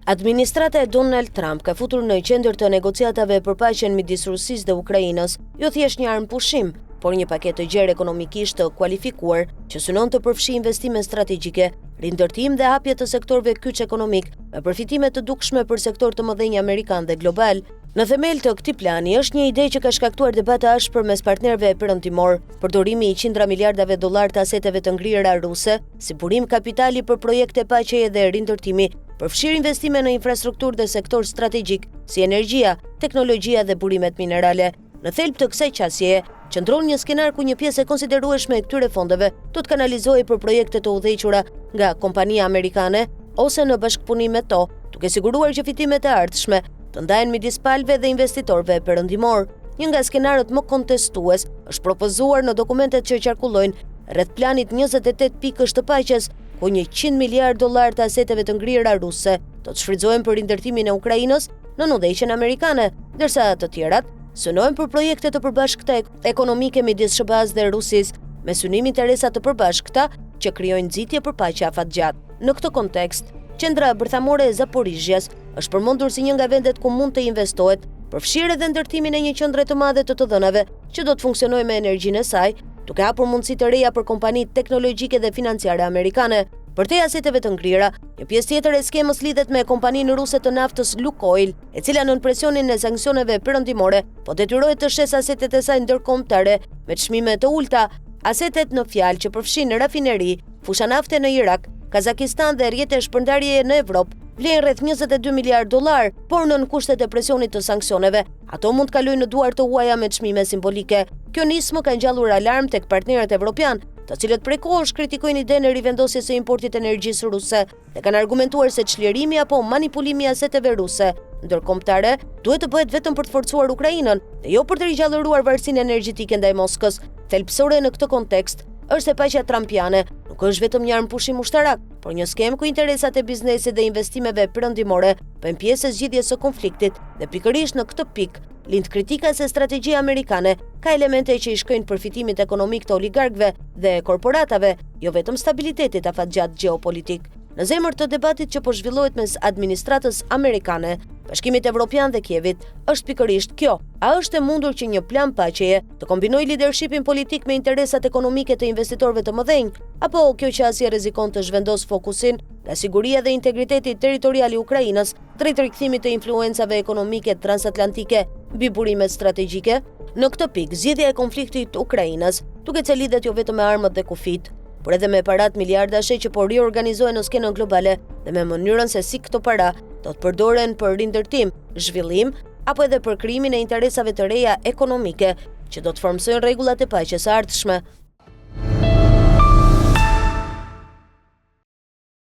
Administrata e Donald Trump ka futur në qendër të negociatave për paqen midis Rusisë dhe Ukrainës jo thjesht një armë pushim, por një paketë të gjerë ekonomikisht të kualifikuar që synon të përfshijë investime strategjike, rindërtim dhe hapje të sektorëve kyç ekonomik me përfitime të dukshme për sektor të mëdhenj amerikan dhe global. Në themel të këtij plani është një ide që ka shkaktuar debate ashpër mes partnerëve perëndimor, përdorimi i qindra miliardave dollar të aseteve të ngrirëra ruse, si burim kapitali për projekte paqeje dhe rindërtimi, përfshirë investime në infrastrukturë dhe sektor strategjik, si energjia, teknologjia dhe burimet minerale. Në thelb të kësaj qasjeje, qëndron një skenar ku një pjesë e konsiderueshme e këtyre fondeve do të kanalizohej për projekte të udhëhequra nga kompania amerikane ose në bashkëpunim me to, duke siguruar që fitimet e ardhshme të ndahen midis palëve dhe investitorëve perëndimor. Një nga skenarët më kontestues është propozuar në dokumentet që qarkullojnë rreth planit 28 pikësh të paqes, ku 100 miliard dollar të aseteve të ngrirëra ruse do të shfrytëzohen për rindërtimin e Ukrainës në udhëheqjen amerikane, ndërsa të tjerat synohen për projekte të përbashkëta ekonomike midis SBA-s dhe Rusisë, me synim interesa të përbashkëta që krijojnë nxitje për paqe afatgjatë. Në këtë kontekst, qendra bërthamore e Zaporizhjas është përmendur si një nga vendet ku mund të investohet, përfshirë edhe ndërtimin e një qendre të madhe të dhënave që do të funksionojë me energjinë e saj, duke hapur mundësi të reja për kompanitë teknologjike dhe financiare amerikane. Për te aseteve të ngrira, një pjesë tjetër e skemës lidhet me kompaninë ruse të naftës Lukoil, e cila nën presionin e sanksioneve perëndimore po detyrohet të shes asetet e saj ndërkombëtare me çmime të ulta. Asetet në fjalë që përfshin rafineri, fusha nafte në Irak, Kazakistan dhe rrjete shpërndarjeje në Evropë vlen rreth 22 miliard dollar, por nën kushtet e presionit të sanksioneve, ato mund të kalojnë në duar të huaja me çmime simbolike. Kjo nismë ka ngjallur alarm tek partnerët evropian, të cilët prej kohësh kritikojnë idenë e rivendosjes së importit të energjisë ruse dhe kanë argumentuar se çlirimi apo manipulimi i aseteve ruse ndërkombëtare duhet të bëhet vetëm për të forcuar Ukrainën dhe jo për të ringjallëruar varësinë energjetike ndaj Moskës. Thelbësore në këtë kontekst është se paqja trumpiane nuk është vetëm një armë pushim ushtarak, por një skem ku interesat e biznesit dhe investimeve perëndimore bëjnë pjesë e zgjidhjes së konfliktit dhe pikërisht në këtë pikë lind kritika se strategjia amerikane ka elemente që i shkojnë përfitimit ekonomik të oligarkëve dhe korporatave, jo vetëm stabilitetit afatgjatë gjeopolitik. Në zemër të debatit që po zhvillohet mes administratës amerikane, Bashkimit Evropian dhe Kievit, është pikërisht kjo. A është e mundur që një plan paqeje të kombinojë leadershipin politik me interesat ekonomike të investitorëve të mëdhenj, apo kjo qasje rrezikon të zhvendos fokusin nga siguria dhe integriteti territorial i Ukrainës drejt rikthimit të influencave ekonomike transatlantike mbi burimet strategjike? Në këtë pikë, zgjidhja e konfliktit të Ukrainës duket se lidhet jo vetëm me armët dhe kufit, por edhe me parat miliardashe që po riorganizohen në skenën globale dhe me mënyrën se si këto para do të përdoren për rindërtim, zhvillim apo edhe për krijimin e interesave të reja ekonomike që do të formsojnë rregullat e paqes së ardhshme.